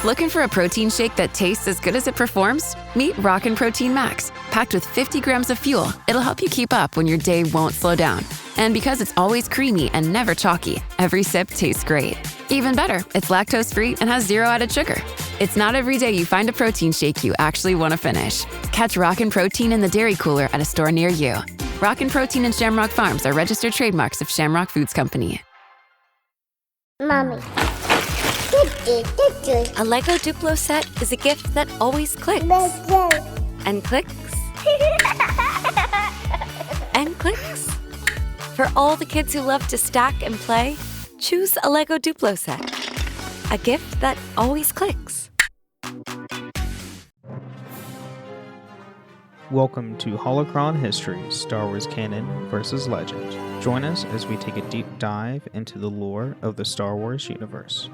Looking for a protein shake that tastes as good as it performs? Meet Rockin' Protein Max. Packed with 50 grams of fuel, it'll help you keep up when your day won't slow down. And because it's always creamy and never chalky, every sip tastes great. Even better, it's lactose-free and has 0 added sugar. It's not every day you find a protein shake you actually want to finish. Catch Rockin' Protein in the dairy cooler at a store near you. Rockin' Protein and Shamrock Farms are registered trademarks of Shamrock Foods Company. Mommy. A Lego Duplo set is a gift that always clicks. And clicks. And clicks. For all the kids who love to stack and play, choose a Lego Duplo set. A gift that always clicks. Welcome to Holocron History, Star Wars Canon versus Legend. Join us as we take a deep dive into the lore of the Star Wars universe.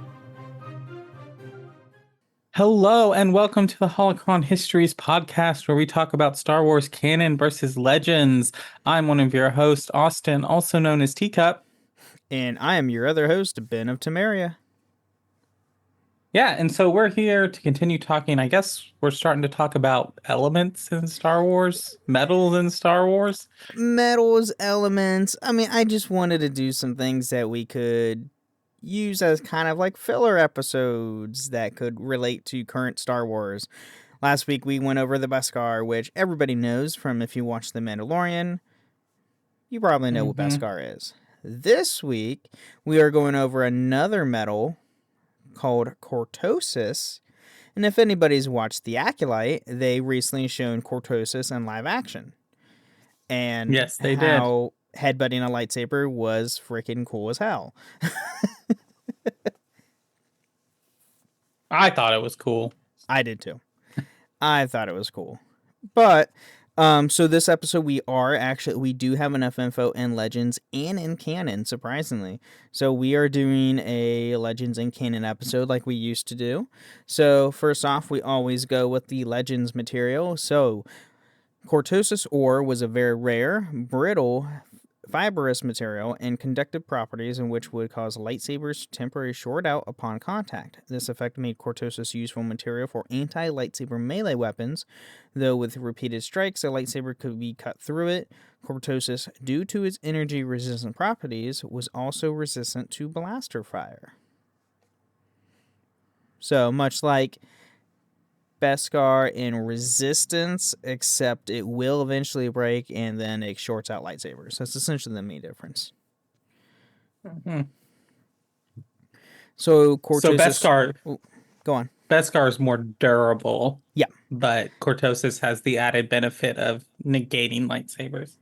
Hello, and welcome to the Holocron Histories podcast, where we talk about Star Wars canon versus legends. I'm one of your hosts, Austin, also known as Teacup. And I am your other host, Ben of Temeria. Yeah, and so we're here to continue talking. I guess we're starting to talk about elements in Star Wars, metals in Star Wars. Metals, elements. I just wanted to do some things that we could use as kind of like filler episodes that could relate to current Star Wars. Last week we went over the Beskar, which everybody knows from if you watch The Mandalorian. You probably know what Beskar is. This week we are going over another metal called Cortosis. And if anybody's watched The Acolyte, they recently shown Cortosis in live action. And yes, they how headbutting a lightsaber was freaking cool as hell. I thought it was cool. I did too. I thought it was cool. But so this episode we do have enough info in Legends and in canon, surprisingly. So we are doing a Legends and canon episode like we used to do. So first off, we always go with the Legends material. So Cortosis ore was a very rare, brittle, fibrous material and conductive properties in which would cause lightsabers to temporarily short out upon contact. This effect made Cortosis useful material for anti-lightsaber melee weapons, though with repeated strikes, a lightsaber could be cut through it. Cortosis, due to its energy-resistant properties, was also resistant to blaster fire. So, much like Beskar in Resistance, except it will eventually break and then it shorts out lightsabers. That's essentially the main difference. Mm-hmm. So Cortosis... So Beskar... go on. Beskar is more durable. Yeah. But Cortosis has the added benefit of negating lightsabers.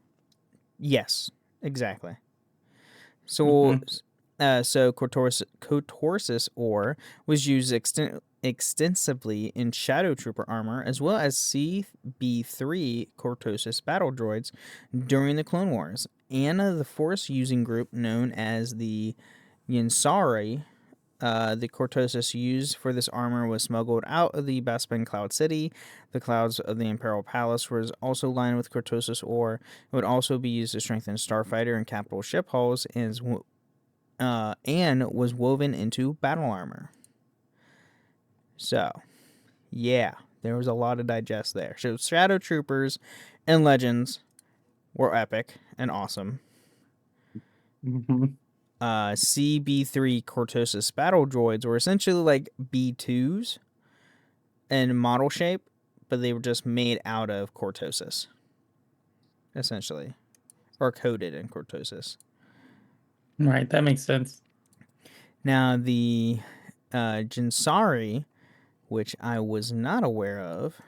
Yes, exactly. So, Cortosis ore was used extensively in Shadow Trooper armor, as well as CB3 Cortosis battle droids during the Clone Wars, and the Force-using group known as the Yensari. The Cortosis used for this armor was smuggled out of the Bespin Cloud City. The clouds of the Imperial Palace was also lined with Cortosis ore. It would also be used to strengthen Starfighter and capital ship hulls, and was woven into battle armor. So, yeah, there was a lot to digest there. So, Shadow Troopers and Legends were epic and awesome. Mm-hmm. CB3 Cortosis battle droids were essentially like B2s in model shape, but they were just made out of Cortosis, essentially, or coated in Cortosis. Right, that makes sense. Now, the Jinsari, which I was not aware of,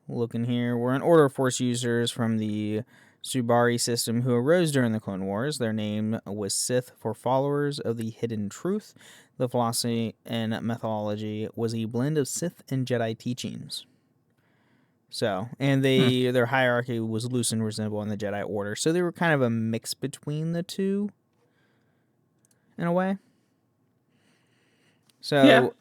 looking here, were an Order of Force users from the Subari system who arose during the Clone Wars. Their name was Sith for followers of the hidden truth. The philosophy and methodology was a blend of Sith and Jedi teachings. So, and their hierarchy was loose and reasonable in the Jedi Order. So they were kind of a mix between the two, in a way. So,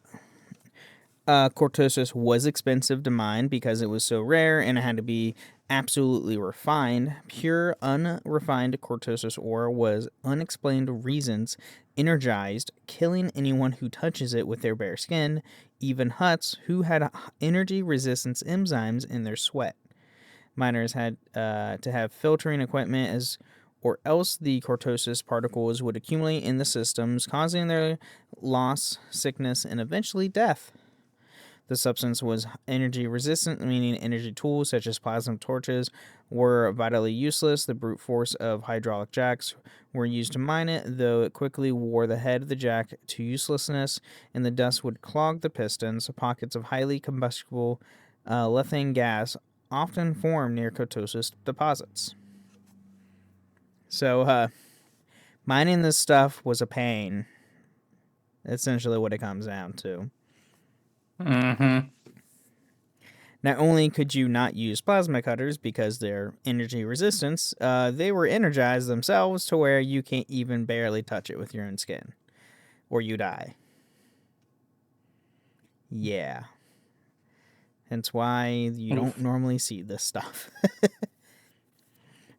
Cortosis was expensive to mine because it was so rare and it had to be absolutely refined. Pure, unrefined Cortosis ore was unexplained reasons energized, killing anyone who touches it with their bare skin, even huts who had energy resistance enzymes in their sweat. Miners had to have filtering equipment or else the cortosis particles would accumulate in the systems, causing their loss, sickness, and eventually death. The substance was energy resistant, meaning energy tools such as plasma torches were vitally useless. The brute force of hydraulic jacks were used to mine it, though it quickly wore the head of the jack to uselessness, and the dust would clog the pistons. Pockets of highly combustible methane gas often form near cortosis deposits. So, mining this stuff was a pain. Essentially what it comes down to. Mm-hmm. Not only could you not use plasma cutters because they're energy resistance, they were energized themselves to where you can't even barely touch it with your own skin. Or you die. Yeah. Hence why you don't normally see this stuff.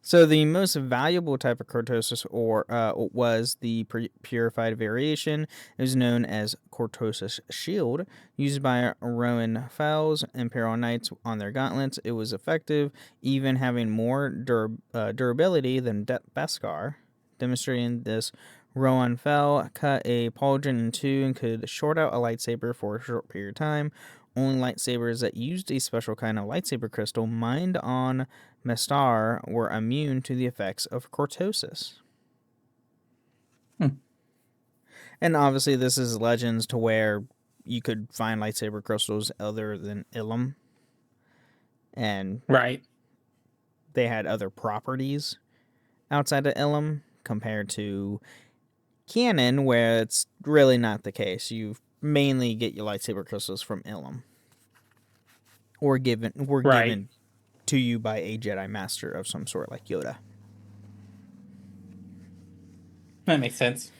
So the most valuable type of cortosis was the purified variation. It was known as Cortosis shield, used by Roman Fowls, Imperial Knights on their gauntlets. It was effective, even having more durability than Beskar. Demonstrating this, Rowan Fell cut a pauldron in two and could short out a lightsaber for a short period of time. Only lightsabers that used a special kind of lightsaber crystal mined on Mestar were immune to the effects of cortosis. And obviously this is Legends to where you could find lightsaber crystals other than Ilum. And Right. they had other properties outside of Ilum compared to canon, where it's really not the case. You mainly get your lightsaber crystals from Ilum. Or given to you by a Jedi Master of some sort, like Yoda. That makes sense.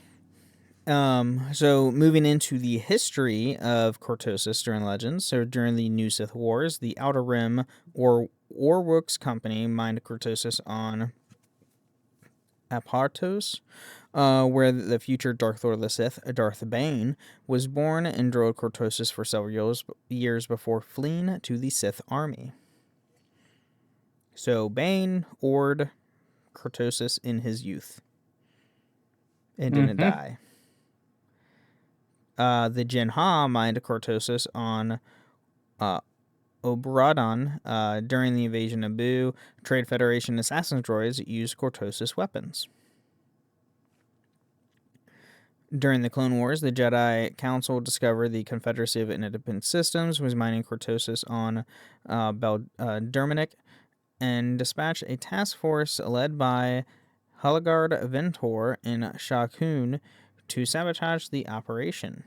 So moving into the history of Cortosis during Legends. So during the New Sith Wars, the Outer Rim or Orwooks Company mined Cortosis on Apartos, where the future Darth Lord of the Sith, Darth Bane, was born and drove Cortosis for several years before fleeing to the Sith army. So Bane ored Cortosis in his youth and didn't die. The Jin Ha mined Cortosis on Obradan during the invasion of Boo. Trade Federation assassin droids used Cortosis weapons. During the Clone Wars, the Jedi Council discovered the Confederacy of Independent Systems was mining Cortosis on Beldermanic and dispatched a task force led by Hulgard Ventor and Shah Kun to sabotage the operation.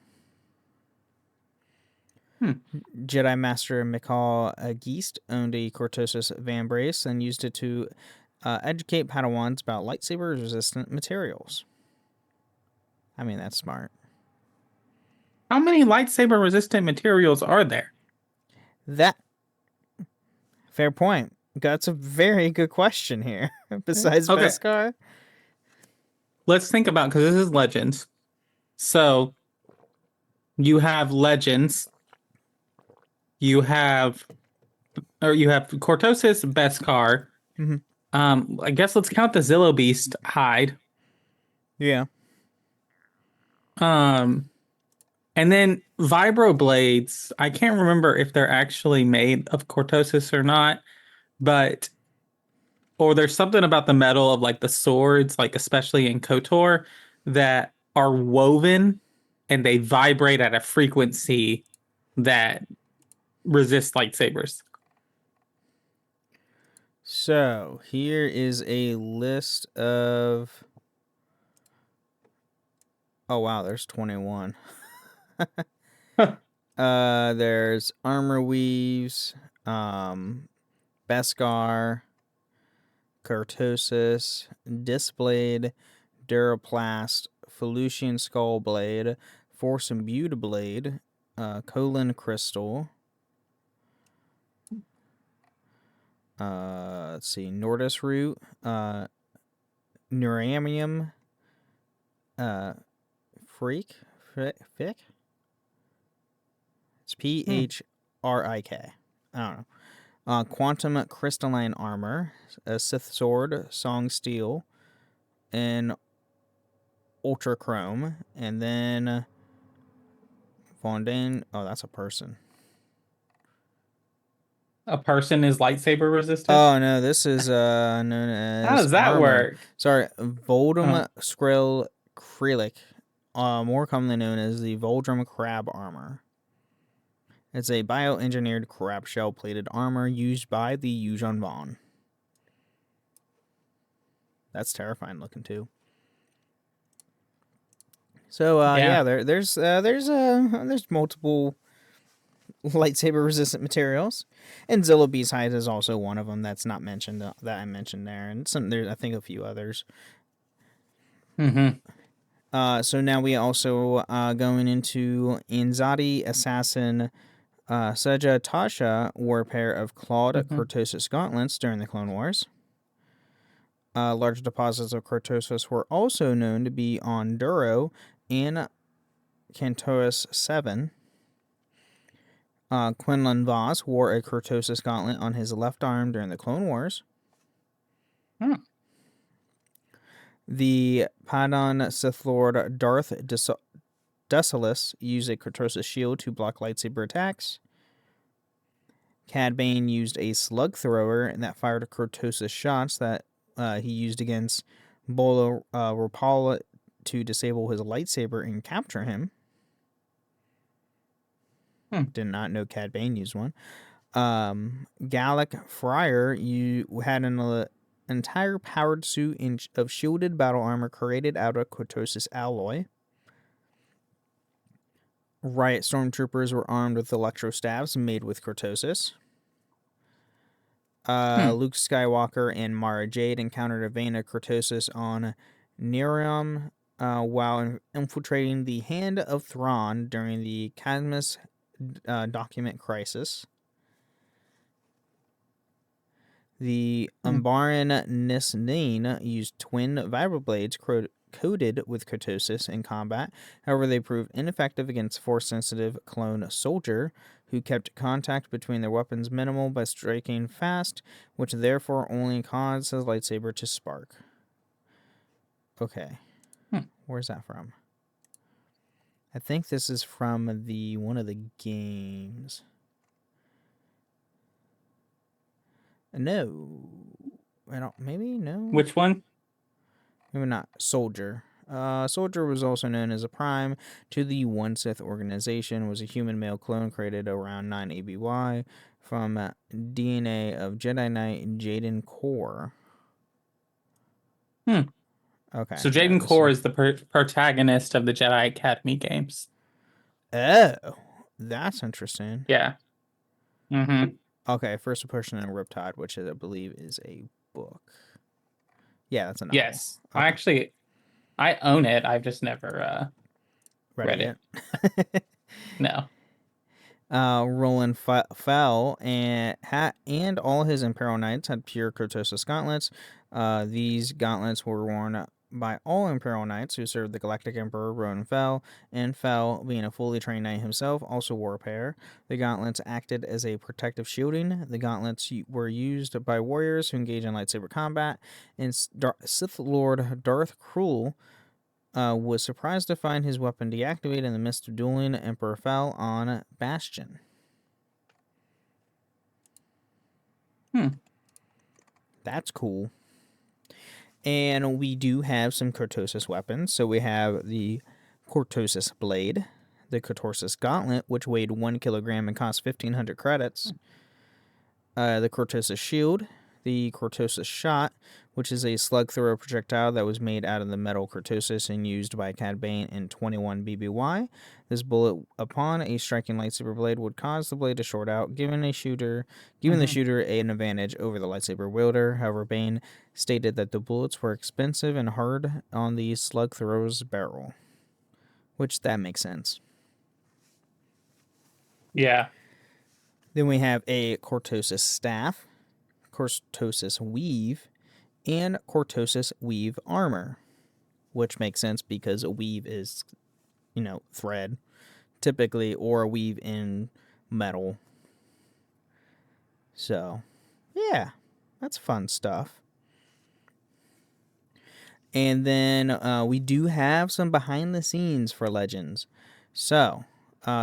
Jedi Master Mikhail Geist owned a Cortosis vambrace and used it to educate Padawans about lightsaber-resistant materials. I mean, that's smart. How many lightsaber-resistant materials are there? Fair point. That's a very good question here. Besides Beskar? Let's think about, because this is Legends. So, you have Legends. You have Cortosis, Beskar. Mm-hmm. I guess let's count the Zillo Beast hide. Yeah. And then vibroblades. I can't remember if they're actually made of Cortosis or not, or there's something about the metal of like the swords, like especially in KOTOR, that are woven and they vibrate at a frequency that resists lightsabers. So here is a list of. Oh wow, there's 21. There's armor weaves, Beskar, Cortosis, Disblade, Duraplast, Felucian Skull Blade, Force Imbued Blade, Colon Crystal. Let's see, Nordis Root, Neuramium, Fick? It's Phrik. I don't know. Quantum crystalline armor, a Sith sword, song steel, and ultra chrome, and then Fondane. Oh, that's a person. A person is lightsaber resistant? Oh no, this is known How as does that armor. work? Sorry, Oh. Voldum Skrill Krylik, more commonly known as the Voldrum Crab armor. It's a bioengineered crab shell plated armor used by the Yuuzhan Vong. That's terrifying looking too. So Yeah. there's multiple lightsaber resistant materials, and Zilla Beast hide is also one of them that's not mentioned that I mentioned there, and there's I think a few others. Mm-hmm. So now we also going into Anzadi Assassin Seja Tasha wore a pair of clawed Cortosis gauntlets during the Clone Wars. Large deposits of Cortosis were also known to be on Duro and Cantoris 7. Quinlan Vos wore a Cortosis gauntlet on his left arm during the Clone Wars. Hmm. The Padon Sith Lord Darth Desalis used a Cortosis shield to block lightsaber attacks. Cad Bane used a slug thrower that fired Cortosis shots that he used against Bolo Rapala to disable his lightsaber and capture him. Did not know Cad Bane used one. Gallic Fryer, you had an entire powered suit of shielded battle armor created out of Cortosis alloy. Riot stormtroopers were armed with electro staves made with Cortosis. Luke Skywalker and Mara Jade encountered a vein of Cortosis on Nerium while infiltrating the Hand of Thrawn during the Cadmus document crisis. The Umbaran Nisneen used twin vibroblades coated with Cortosis in combat. However, they proved ineffective against Force-sensitive clone soldier, who kept contact between their weapons minimal by striking fast, which therefore only caused his lightsaber to spark. Okay. Where's that from? I think this is from one of the games. No. I don't. Maybe no. Which one? Maybe not. Soldier. Soldier was also known as a prime to the One Sith organization. Was a human male clone created around 9 ABY from DNA of Jedi Knight Jaden Core. Okay. So Jaden Core is the protagonist of the Jedi Academy games. Oh, that's interesting. Yeah. Okay, First Impression and Riptide, which I believe is a book. Yeah, that's a novel. Yes. Okay. I own it. I've just never read it. No. Roland Fell and all his Imperial Knights had pure Cortosis gauntlets. These gauntlets were worn by all Imperial Knights who served the Galactic Emperor Roland Fell, and Fell, being a fully trained knight himself, also wore a pair. The gauntlets acted as a protective shielding. The gauntlets were used by warriors who engage in lightsaber combat, and Sith Lord Darth Krul was surprised to find his weapon deactivated in the midst of dueling Emperor Fell on Bastion. That's cool. And we do have some Cortosis weapons. So we have the Cortosis Blade, the Cortosis Gauntlet, which weighed 1 kilogram and cost 1,500 credits, the Cortosis Shield, the Cortosis Shot, which is a slug thrower projectile that was made out of the metal Cortosis and used by Cad Bane in 21 BBY. This bullet, upon a striking lightsaber blade, would cause the blade to short out, giving the shooter an advantage over the lightsaber wielder. However, Bane stated that the bullets were expensive and hard on the slug thrower's barrel, which that makes sense. Yeah. Then we have a Cortosis Staff, Cortosis Weave, and Cortosis Weave Armor, which makes sense because a weave is thread typically, or weave in metal. So, yeah, that's fun stuff. And then we do have some behind the scenes for Legends. So,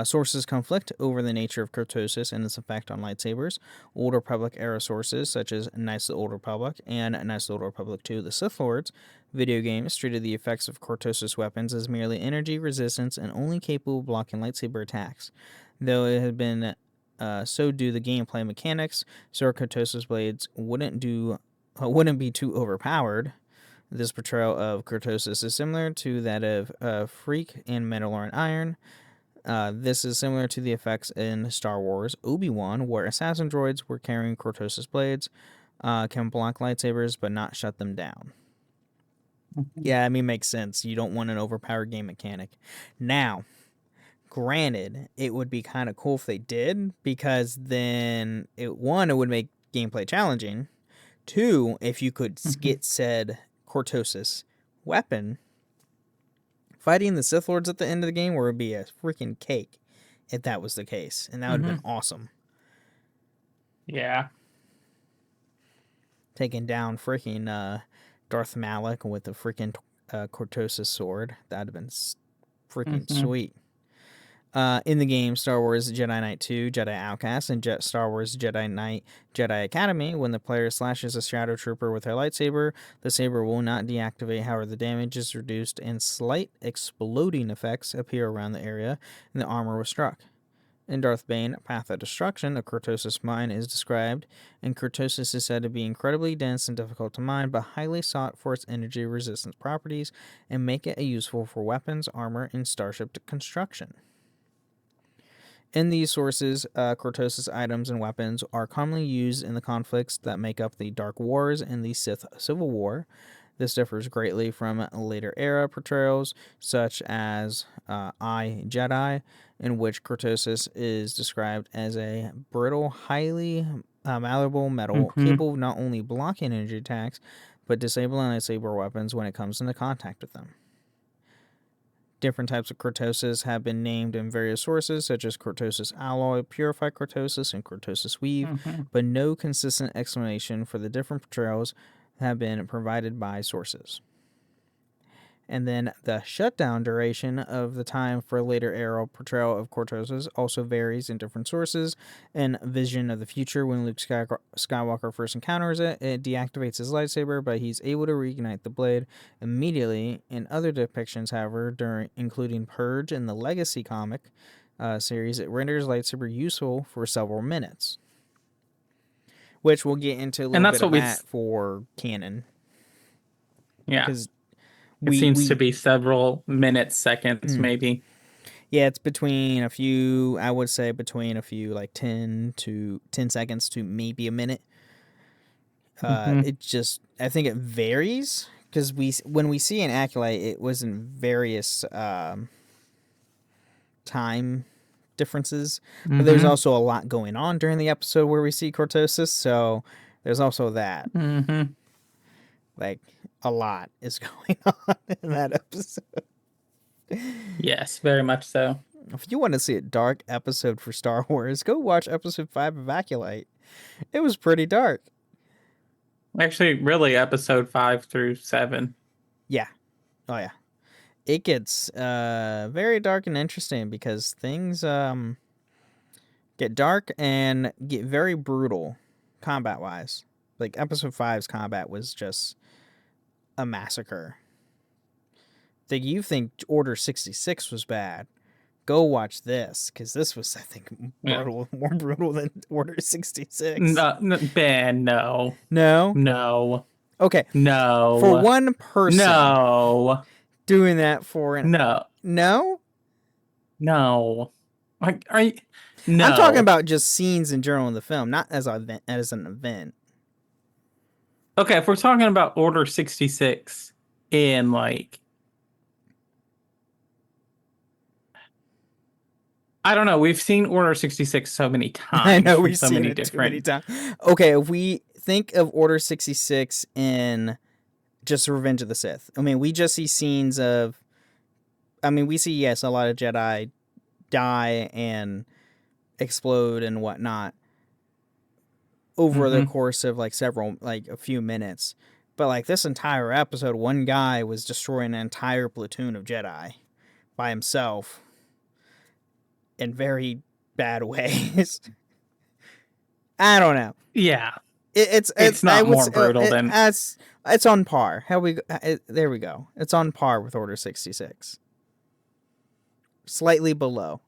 sources conflict over the nature of Cortosis and its effect on lightsabers. Old Republic era sources, such as Knights of the Old Republic and Knights of the Old Republic 2 The Sith Lords, video games treated the effects of Cortosis weapons as merely energy resistance and only capable of blocking lightsaber attacks. Though it had been so do the gameplay mechanics, so Cortosis blades wouldn't be too overpowered. This portrayal of Cortosis is similar to that of Freak in Mandalorian Iron. This is similar to the effects in Star Wars Obi-Wan, where assassin droids were carrying Cortosis blades, can block lightsabers but not shut them down. Yeah, I mean, makes sense. You don't want an overpowered game mechanic. Now, granted, it would be kind of cool if they did, because then, it would make gameplay challenging. 2, if you could get said Cortosis weapon, fighting the Sith Lords at the end of the game would be a freaking cake if that was the case. And that would have been awesome. Yeah. Taking down freaking Darth Malak with the freaking Cortosis sword. That would have been freaking sweet. In the game Star Wars Jedi Knight 2, Jedi Outcast, and Star Wars Jedi Knight Jedi Academy, when the player slashes a Shadow Trooper with their lightsaber, the saber will not deactivate, however the damage is reduced and slight exploding effects appear around the area and the armor was struck. In Darth Bane, Path of Destruction, a Cortosis mine is described, and Cortosis is said to be incredibly dense and difficult to mine, but highly sought for its energy resistance properties and make it useful for weapons, armor, and starship construction. In these sources, Cortosis items and weapons are commonly used in the conflicts that make up the Dark Wars and the Sith Civil War. This differs greatly from later era portrayals, such as I, Jedi, in which Cortosis is described as a brittle, highly malleable metal capable of not only blocking energy attacks, but disabling lightsaber weapons when it comes into contact with them. Different types of Cortosis have been named in various sources, such as Cortosis Alloy, Purified Cortosis, and Cortosis Weave, but no consistent explanation for the different portrayals have been provided by sources. And then the shutdown duration of the time for later era portrayal of Cortosis also varies in different sources. In Vision of the Future, when Luke Skywalker first encounters it, it deactivates his lightsaber, but he's able to reignite the blade immediately. In other depictions, however, including Purge and the Legacy comic series, it renders lightsaber useful for several minutes. Which we'll get into a little bit of that for canon. Yeah. It seems to be several minutes, seconds, maybe. Yeah, it's between a few, I would say between a few, like 10 seconds to maybe a minute. It just, I think it varies, because when we see an Acolyte, it was in various time differences, but there's also a lot going on during the episode where we see Cortosis, so there's also that. Like, a lot is going on in that episode. Yes, very much so. If you want to see a dark episode for Star Wars, go watch episode 5 of Acolyte. It was pretty dark. Actually, really, episode 5 through 7. Yeah. Oh, yeah. It gets very dark and interesting because things get dark and get very brutal combat-wise. Like, episode 5's combat was just a massacre. Like, you think Order 66 was bad, go watch this, because this was, I think, more brutal than Order 66. Ben, no. No? No. Okay. No. For one person. No. Doing that for an... No. No? No. Are you... No. I'm talking about just scenes in general in the film, not as an event. Okay, if we're talking about Order 66 in, like... I don't know. We've seen Order 66 so many times. I know, we've so seen many it different... too many times. Okay, if we think of Order 66 in just Revenge of the Sith, I mean, we just see scenes of I mean, we see, yes, a lot of Jedi die and explode and whatnot over the course of like a few minutes. But like this entire episode, one guy was destroying an entire platoon of Jedi by himself in very bad ways. I don't know. Yeah. It's not more brutal than... It's on par. There we go. It's on par with Order 66. Slightly below.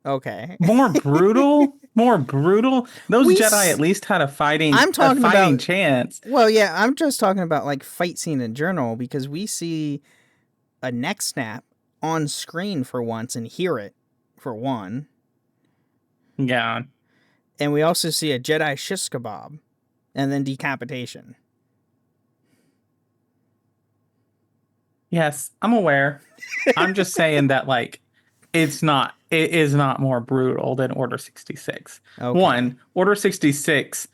Okay. More brutal? More brutal? Those Jedi at least had a fighting chance. Well, yeah, I'm just talking about like fight scene in general, because we see a neck snap on screen for once and hear it for one. Yeah. And we also see a Jedi shish kebab and then decapitation. Yes, I'm aware. I'm just saying that like it is not more brutal than Order 66. Okay. One, Order 66,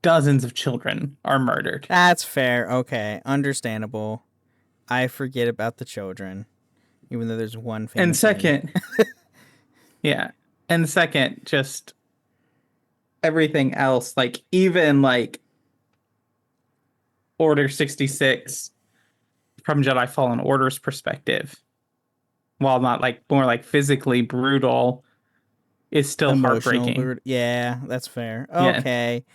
dozens of children are murdered. That's fair. Okay, understandable. I forget about the children, even though there's one famous. And second, yeah. And second, just everything else, like even like Order 66 from Jedi Fallen Order's perspective, while not like more like physically brutal, is still heartbreaking. Yeah, that's fair. Okay. Yeah.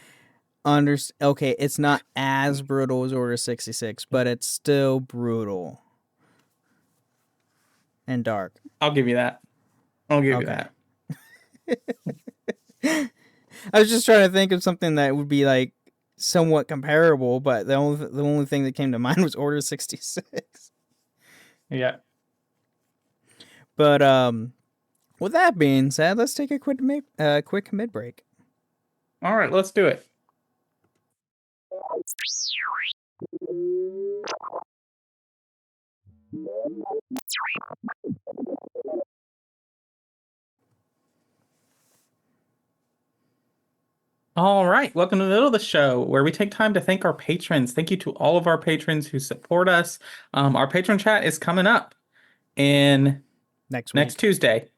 Okay, it's not as brutal as Order 66, but it's still brutal and dark. I'll give you that. I'll give you that. I was just trying to think of something that would be like somewhat comparable, but the only thing that came to mind was Order 66. Yeah. But with that being said, let's take a quick mid break. All right, let's do it. All right, welcome to the middle of the show where we take time to thank our patrons. Thank you to all of our patrons who support us. Our patron chat is coming up in next Tuesday.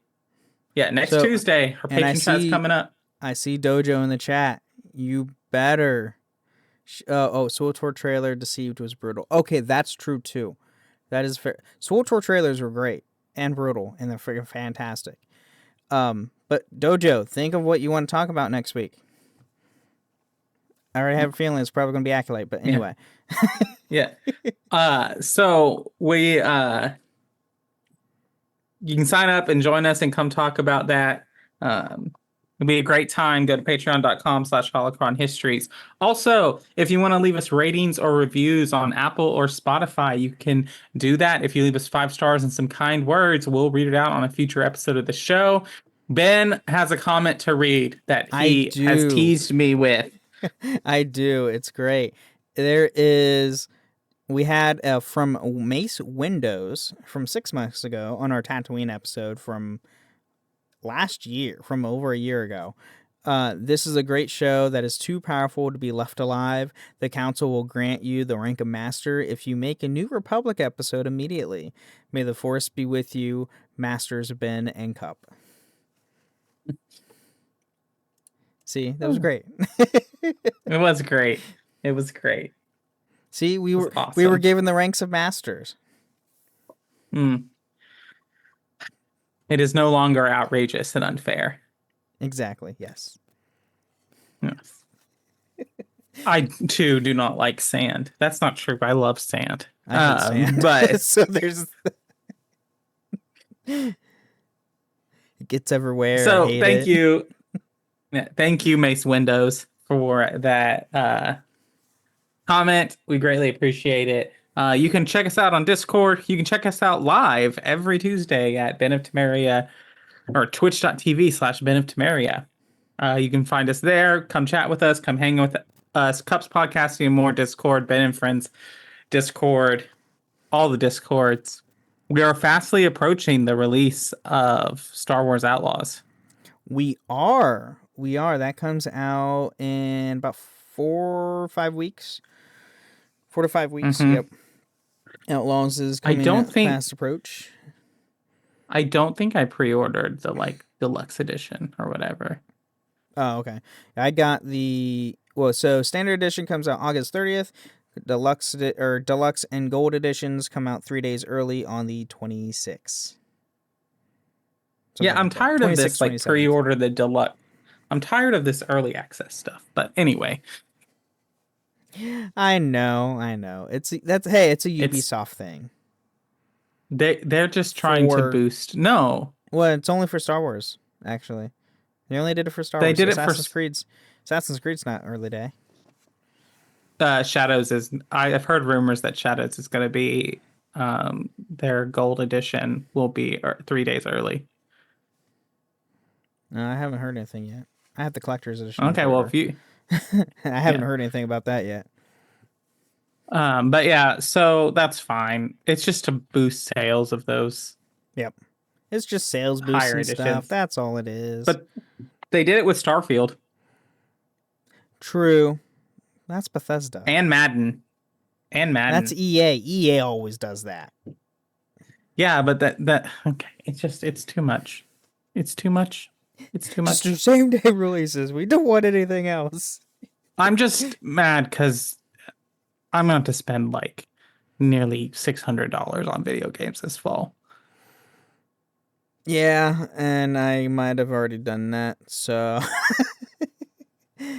Yeah, next Tuesday. Our patron chat's coming up. I see Dojo in the chat. You better. SWTOR trailer Deceived was brutal. Okay, that's true too. That is fair. SWTOR trailers were great and brutal, and they're freaking fantastic. But Dojo, think of what you want to talk about next week. I already have a feeling it's probably going to be Acolyte, but anyway. Yeah. So we, you can sign up and join us and come talk about that. It'll be a great time. Go to patreon.com/holocronhistories. Also, if you want to leave us ratings or reviews on Apple or Spotify, you can do that. If you leave us 5 stars and some kind words, we'll read it out on a future episode of the show. Ben has a comment to read that he has teased me with. I do. It's great. We had from Mace Windows from 6 months ago on our Tatooine episode from last year, from over a year ago. This is a great show that is too powerful to be left alive. The council will grant you the rank of master if you make a New Republic episode immediately. May the Force be with you, Masters Ben and Cup. See, that was great. It was great. It was great. See, we were given the ranks of masters. It is no longer outrageous and unfair. Exactly. Yes. Yes. I too do not like sand. That's not true. I love sand. I hate sand. But so there's it gets everywhere. So thank you. Thank you, Mace Windows, for that comment. We greatly appreciate it. You can check us out on Discord. You can check us out live every Tuesday at Ben of Temeria or twitch.tv/Ben of Temeria. You can find us there. Come chat with us. Come hang with us. Cups Podcasting and more Discord. Ben and Friends Discord. All the Discords. We are fastly approaching the release of Star Wars Outlaws. We are. That comes out in about 4 or 5 weeks. 4 to 5 weeks. Mhm. Yep. Outlaws is I coming don't at think fast approach. I don't think I pre-ordered the like deluxe edition or whatever. Oh, okay. I got so standard edition comes out August 30th. Deluxe and gold editions come out 3 days early on the 26th. Yeah, I'm tired of this 26th, like 27th. pre-order the deluxe. I'm tired of this early access stuff. But anyway, I know. It's a Ubisoft thing. they're just trying to boost. No, Well, it's only for Star Wars, actually. They only did it for Star they Wars. did it for Assassin's Creed's not early day. Shadows is. I've heard rumors that Shadows is going to be their gold edition will be 3 days early. No, I haven't heard anything yet. I have the collector's edition. Okay, well if you, I haven't heard anything about that yet. but yeah, so that's fine. It's just to boost sales of those. Yep, it's just sales Higher boosting stuff. editions. That's all it is. But they did it with Starfield True, that's Bethesda and Madden. That's EA. EA always does that. Yeah, but that okay. It's too much. It's too much. It's too much. Just same day releases. We don't want anything else. I'm just mad because I'm going to spend like nearly $600 on video games this fall. Yeah, and I might have already done that. So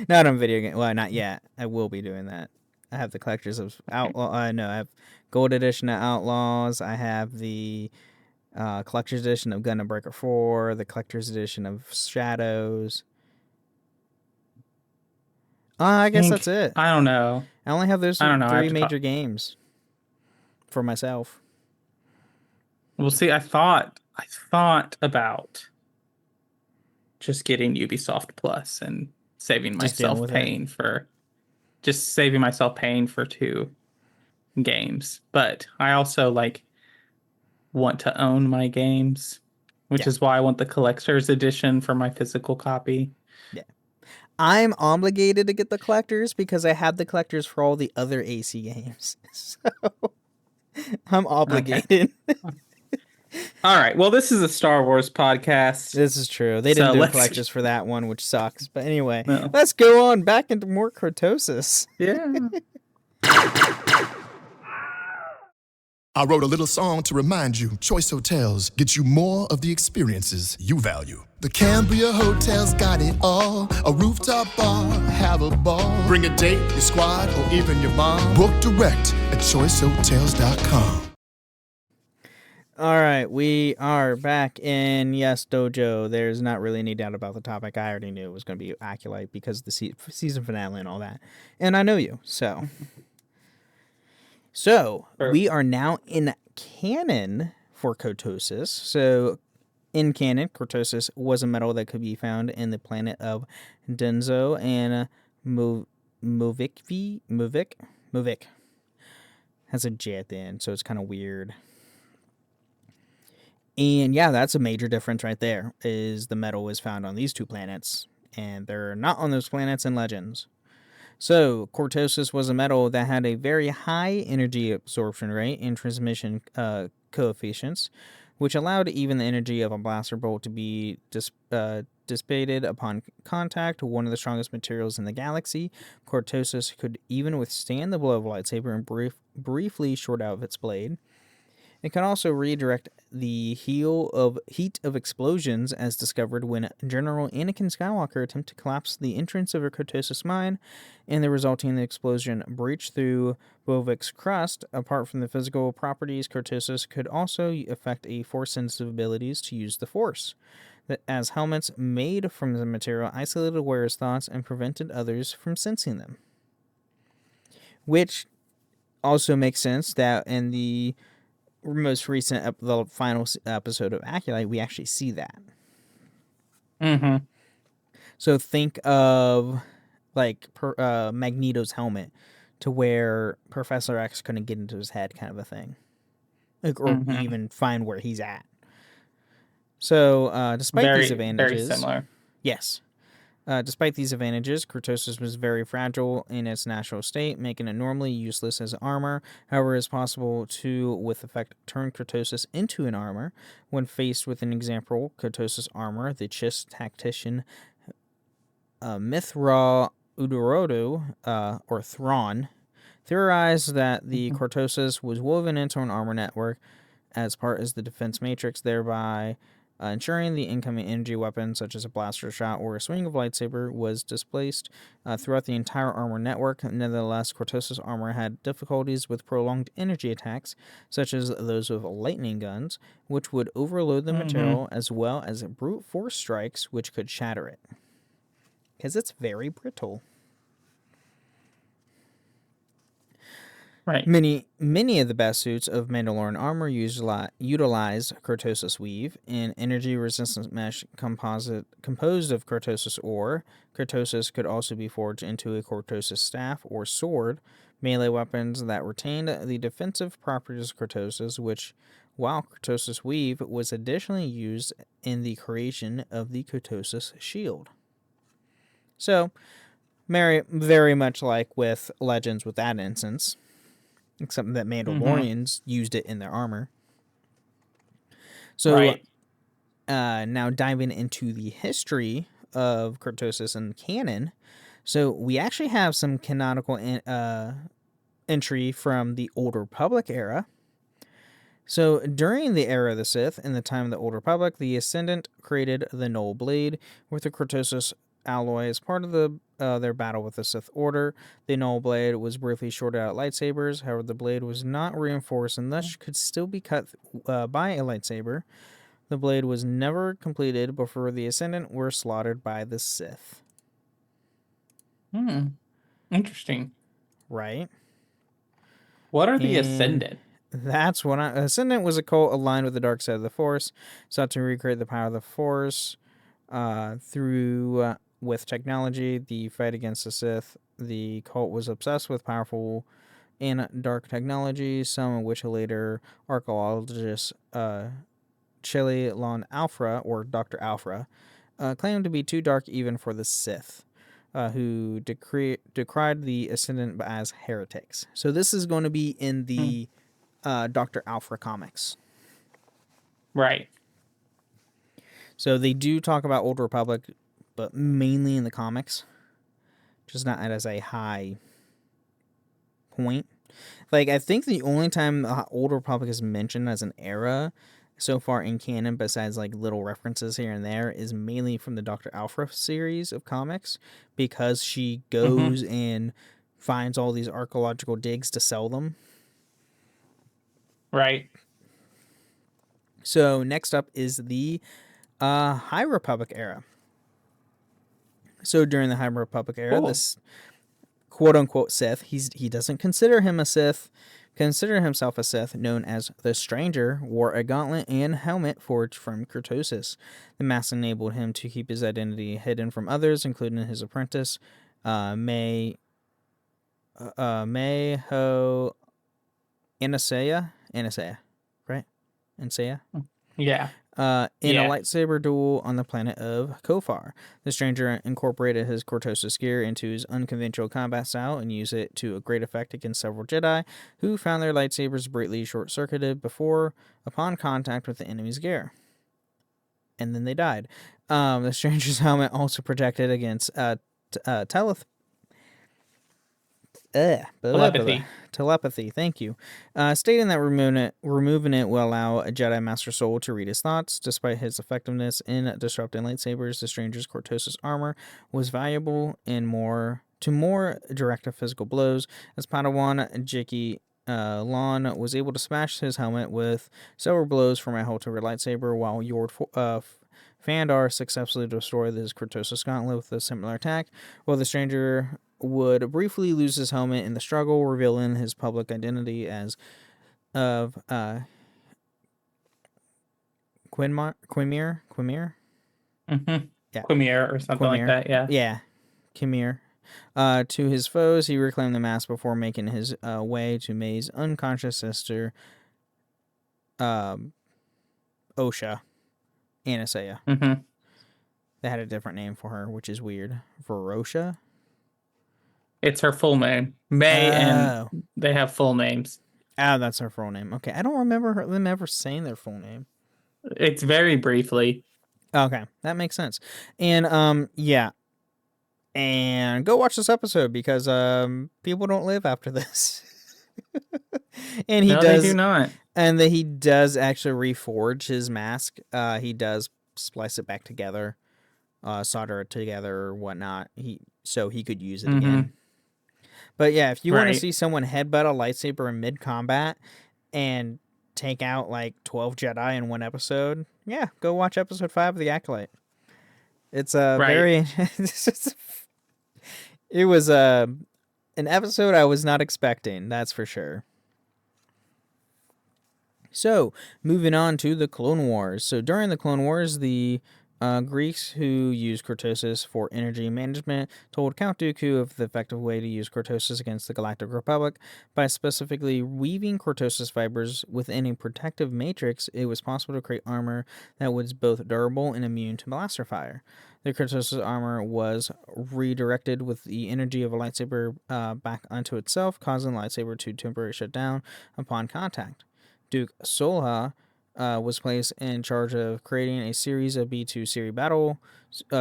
not on video game. Well, not yet. I will be doing that. I have the collectors of Outlaw. I have gold edition of Outlaws. I have the collector's edition of Gundam Breaker 4, the collector's edition of Shadows. I guess that's it. I don't know. I only have those 3 major games for myself. Well, see, I thought about just getting Ubisoft Plus and saving myself paying for 2 games. But I also want to own my games, which is why I want the collector's edition for my physical copy. Yeah. I'm obligated to get the collectors because I have the collectors for all the other AC games. So I'm obligated. Okay. All right. Well, this is a Star Wars podcast. This is true. They didn't do collectors for that one, which sucks. But anyway, let's go on back into more Cortosis. Yeah. I wrote a little song to remind you, Choice Hotels get you more of the experiences you value. The Cambria Hotel's got it all. A rooftop bar, have a ball. Bring a date, your squad, or even your mom. Book direct at choicehotels.com. All right, we are back in Yes Dojo. There's not really any doubt about the topic. I already knew it was going to be Acolyte because of the season finale and all that. And I know you, so... So, we are now in canon for Cortosis. So, in canon, Cortosis was a metal that could be found in the planet of Denzo and Movik. Has a J at the end, so it's kind of weird. And yeah, that's a major difference right there, is the metal is found on these 2 planets, and they're not on those planets in Legends. So, Cortosis was a metal that had a very high energy absorption rate and transmission coefficients, which allowed even the energy of a blaster bolt to be dissipated upon contact. One of the strongest materials in the galaxy, Cortosis could even withstand the blow of a lightsaber and briefly short out its blade. It can also redirect the heat of explosions, as discovered when General Anakin Skywalker attempted to collapse the entrance of a Cortosis mine, and the resulting explosion breached through Bovik's crust. Apart from the physical properties, Cortosis could also affect a Force-sensitive abilities to use the Force, as helmets made from the material isolated wearers' thoughts and prevented others from sensing them. Which also makes sense that in the most recent, the final episode of Acolyte, we actually see that. Mm-hmm. So think of Magneto's helmet, to where Professor X couldn't get into his head, kind of a thing, or even find where he's at. So despite these advantages, very similar. Yes. Despite these advantages, Cortosis was very fragile in its natural state, making it normally useless as armor. However, it is possible to, with effect, turn Cortosis into an armor. When faced with an example Cortosis armor, the Chiss tactician Mithra Udorodu, or Thrawn, theorized that the Cortosis was woven into an armor network as part of the defense matrix, thereby ensuring the incoming energy weapon, such as a blaster shot or a swing of lightsaber, was displaced throughout the entire armor network. Nevertheless, Cortosis armor had difficulties with prolonged energy attacks, such as those of lightning guns, which would overload the material, as well as brute force strikes, which could shatter it. Because it's very brittle. Right. Many of the best suits of Mandalorian armor utilize Cortosis weave, an energy-resistant mesh composed of Cortosis ore. Cortosis could also be forged into a Cortosis staff or sword, melee weapons that retained the defensive properties of Cortosis, while Cortosis weave was additionally used in the creation of the Cortosis shield. So, very much like with Legends with that instance. Except that Mandalorians used it in their armor. So, now diving into the history of Cortosis and canon. So, we actually have some canonical entry from the Old Republic era. So, during the era of the Sith, in the time of the Old Republic, the Ascendant created the Null Blade with the Cortosis alloy as part of their battle with the Sith Order. The Null Blade was briefly shorted out lightsabers. However, the blade was not reinforced and thus could still be cut by a lightsaber. The blade was never completed before the Ascendant were slaughtered by the Sith. Interesting. Right? What are the Ascendant? That's what Ascendant was a cult aligned with the dark side of the Force, sought to recreate the power of the Force through with technology. The fight against the Sith, the cult was obsessed with powerful and dark technology, some of which later archaeologist Chili Lon Alfra, or Dr. Alfra, claimed to be too dark even for the Sith, who decried the Ascendant as heretics. So this is going to be in the Dr. Alfra comics. Right. So they do talk about Old Republic, but mainly in the comics, just not as a high point. Like, I think the only time Old Republic is mentioned as an era so far in canon, besides like little references here and there, is mainly from the Dr. Alfra series of comics, because she goes and finds all these archaeological digs to sell them. Right. So next up is the High Republic era. So during the High Republic era, this quote-unquote Sith, he doesn't consider himself a Sith, known as the Stranger, wore a gauntlet and helmet forged from Cortosis. The mask enabled him to keep his identity hidden from others, including his apprentice, Mayho Anasea, right? Anasea? Yeah. In a lightsaber duel on the planet of Kofar. The Stranger incorporated his Cortosis gear into his unconventional combat style and used it to a great effect against several Jedi who found their lightsabers brightly short-circuited upon contact with the enemy's gear. And then they died. The Stranger's helmet also protected against telepathy, thank you. Stating that removing it will allow a Jedi Master Soul to read his thoughts. Despite his effectiveness in disrupting lightsabers, the Stranger's Cortosis armor was valuable in more direct physical blows, as Padawan Jiki Lon was able to smash his helmet with several blows from a hilt-over lightsaber, while Yord Fandar successfully destroyed his Cortosis gauntlet with a similar attack, while the Stranger would briefly lose his helmet in the struggle, revealing his public identity as of Quimir? Yeah. Quimir or something like that, yeah. Yeah, Quimir. To his foes, he reclaimed the mask before making his way to May's unconscious sister, Osha Anasea. They had a different name for her, which is weird. Verosha? It's her full name. May and Oh. they have full names. Oh, that's her full name. Okay. I don't remember them ever saying their full name. It's very briefly. Okay. That makes sense. And yeah. And go watch this episode because people don't live after this. And he No, does they do not. And that he does actually reforge his mask. He does splice it back together, solder it together or whatnot. So he could use it again. But yeah, if you want to see someone headbutt a lightsaber in mid combat and take out like 12 Jedi in one episode, yeah, go watch episode 5 of The Acolyte. It's a very. It was an episode I was not expecting. That's for sure. So, moving on to the Clone Wars. So, during the Clone Wars, the Greeks who used Cortosis for energy management told Count Dooku of the effective way to use Cortosis against the Galactic Republic. By specifically weaving Cortosis fibers within a protective matrix, it was possible to create armor that was both durable and immune to blaster fire. The Cortosis armor was redirected with the energy of a lightsaber back onto itself, causing the lightsaber to temporarily shut down upon contact. Duke Solha was placed in charge of creating a series of B2 series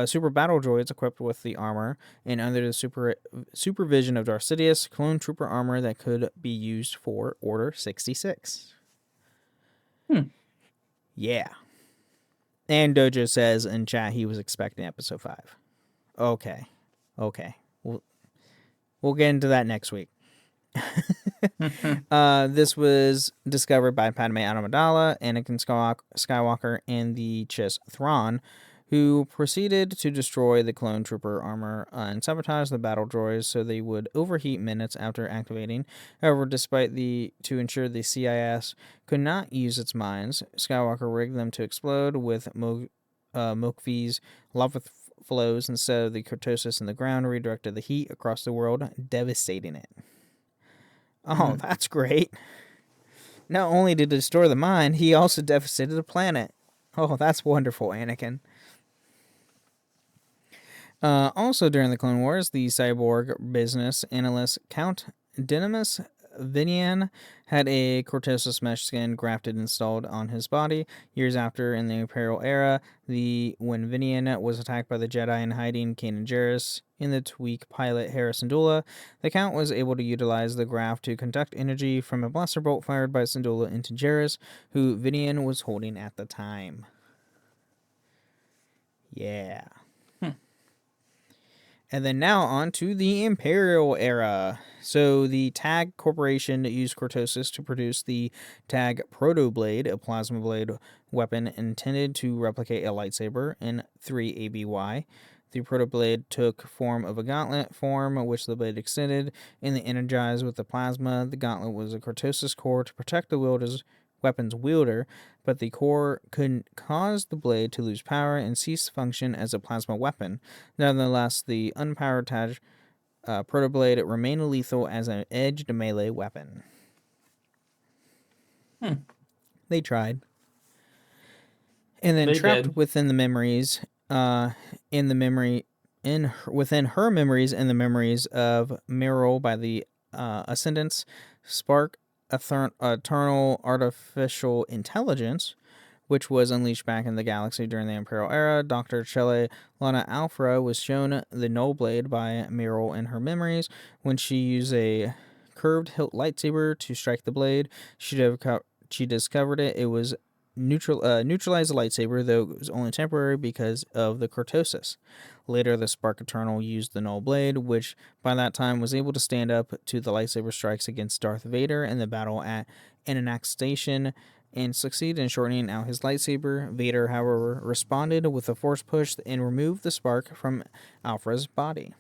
super battle droids equipped with the armor, and under the supervision of Darth Sidious, clone trooper armor that could be used for Order 66. Yeah. And Dojo says in chat he was expecting episode 5. Okay. We'll get into that next week. This was discovered by Padme Amidala, Anakin Skywalker, and the Chiss Thrawn, who proceeded to destroy the clone trooper armor and sabotage the battle droids so they would overheat minutes after activating. However, to ensure the CIS could not use its mines, Skywalker rigged them to explode with Mokfi's lava flows instead of the Cortosis in the ground, redirected the heat across the world, devastating it. Oh, that's great. Not only did it destroy the mine, he also devastated the planet. Oh, that's wonderful, Anakin. Also during the Clone Wars, the cyborg business analyst Count Dynamis Vinian had a Cortosis mesh skin grafted installed on his body. Years after, in the Imperial era, when Vinian was attacked by the Jedi in hiding Kanan Jarrus in the tweak pilot Hera Syndulla, the Count was able to utilize the graft to conduct energy from a blaster bolt fired by Syndulla into Jarrus, who Vinian was holding at the time. Yeah. And then now on to the Imperial era. So the TAG Corporation used Cortosis to produce the TAG Protoblade, a plasma blade weapon intended to replicate a lightsaber in 3ABY. The Protoblade took form of a gauntlet form, which the blade extended and energized with the plasma. The gauntlet was a Cortosis core to protect the weapon's wielder, but the core could cause the blade to lose power and cease function as a plasma weapon. Nonetheless, the unpowered TAG Protoblade remained lethal as an edged melee weapon. They tried. And then trapped within the memories, within her memories and the memories of Meryl by the Ascendants, spark eternal artificial intelligence, which was unleashed back in the galaxy during the Imperial era. Dr. Chele Lana Alfra was shown the Null Blade by Meryl in her memories. When she used a curved hilt lightsaber to strike the blade, she discovered it was neutralized the lightsaber, though it was only temporary because of the Cortosis. Later, the Spark Eternal used the Null Blade, which by that time was able to stand up to the lightsaber strikes against Darth Vader in the battle at Ananak Station and succeeded in shortening out his lightsaber. Vader, however, responded with a force push and removed the spark from Alfra's body.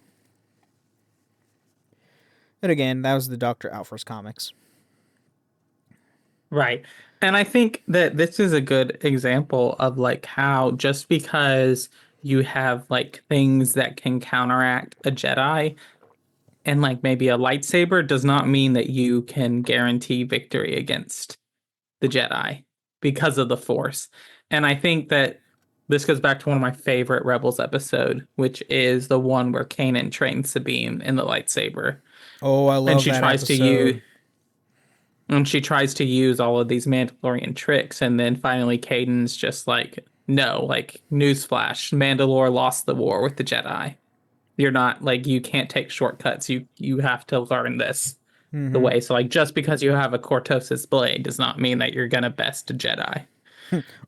But again, that was the Dr. Alfra's comics. Right. And I think that this is a good example of like how just because you have like things that can counteract a Jedi and like maybe a lightsaber does not mean that you can guarantee victory against the Jedi because of the Force. And I think that this goes back to one of my favorite Rebels episode, which is the one where Kanan trains Sabine in the lightsaber. Oh, I love And she that tries episode. to use and she tries to use all of these Mandalorian tricks, and then finally Caden's just like, no, like, newsflash, Mandalore lost the war with the Jedi. You're not, like, you can't take shortcuts. You have to learn this the way. So, like, just because you have a Cortosis blade does not mean that you're gonna best a Jedi.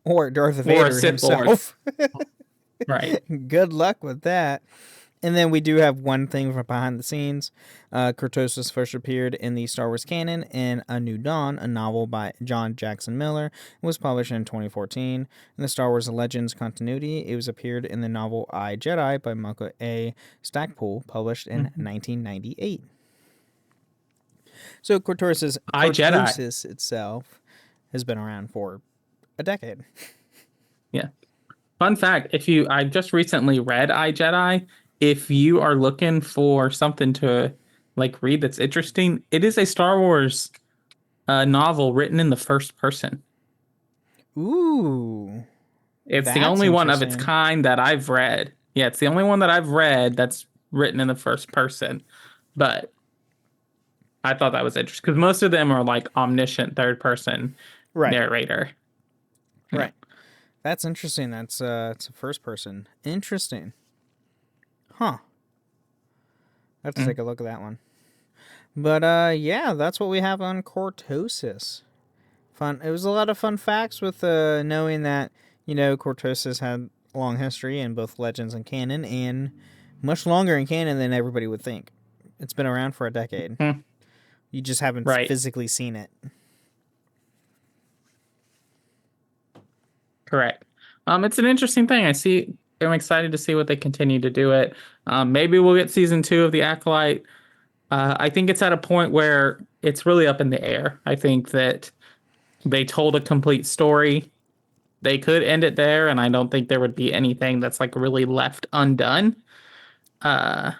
Or Darth Or a Vader Sith Lord. himself. Right. Good luck with that. And then we do have one thing from behind the scenes. Cortosis first appeared in the Star Wars canon in A New Dawn, a novel by John Jackson Miller. It was published in 2014. In the Star Wars Legends continuity, it was appeared in the novel I, Jedi by Michael A. Stackpole, published in 1998. So Cortosis itself has been around for a decade. Yeah. Fun fact, I just recently read I, Jedi. If you are looking for something to like read that's interesting, it is a Star Wars novel written in the first person. Ooh. It's the only one of its kind that I've read. Yeah, it's the only one that I've read that's written in the first person. But I thought that was interesting because most of them are like omniscient third person narrator. Right. That's interesting. It's a first person. Interesting. Huh. I have to take a look at that one. But yeah, that's what we have on Cortosis. Fun. It was a lot of fun facts with knowing that, Cortosis had a long history in both Legends and canon, and much longer in canon than everybody would think. It's been around for a decade. You just haven't physically seen it. Correct. It's an interesting thing. I'm excited to see what they continue to do it. Maybe we'll get season 2 of The Acolyte. I think it's at a point where it's really up in the air. I think that they told a complete story. They could end it there, and I don't think there would be anything that's like really left undone. I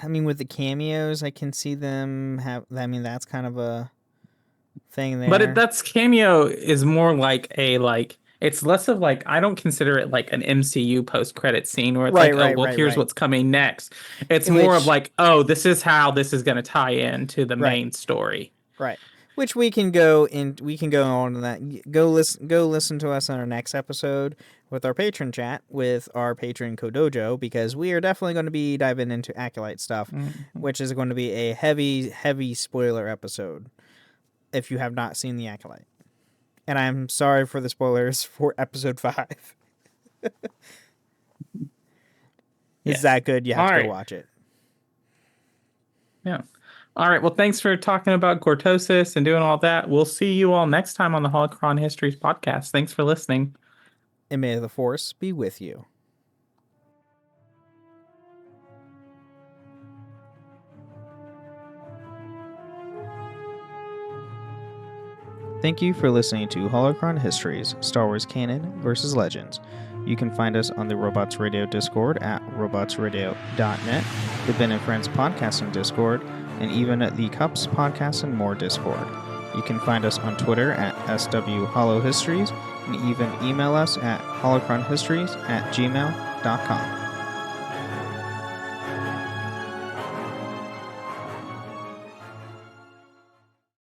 mean, with the cameos, I can see them have. I mean, that's kind of a thing there. But that's cameo is more like it's less of like, I don't consider it like an MCU post-credit scene where it's here's what's coming next. It's more of like, this is how this is going to tie in to the main story. Right. Which we can go on to that. Go listen to us on our next episode with our patron chat with our patron Kodojo, because we are definitely going to be diving into Acolyte stuff, which is going to be a heavy spoiler episode if you have not seen The Acolyte. And I'm sorry for the spoilers for episode 5. It's that good, you have to go watch it. Yeah. All right. Well, thanks for talking about Cortosis and doing all that. We'll see you all next time on the Holocron Histories podcast. Thanks for listening. And may the Force be with you. Thank you for listening to Holocron Histories, Star Wars Canon versus Legends. You can find us on the Robots Radio Discord at robotsradio.net, the Ben and Friends Podcasting Discord, and even at the Cups Podcast and More Discord. You can find us on Twitter at SWHoloHistories, and even email us at holocronhistories@gmail.com.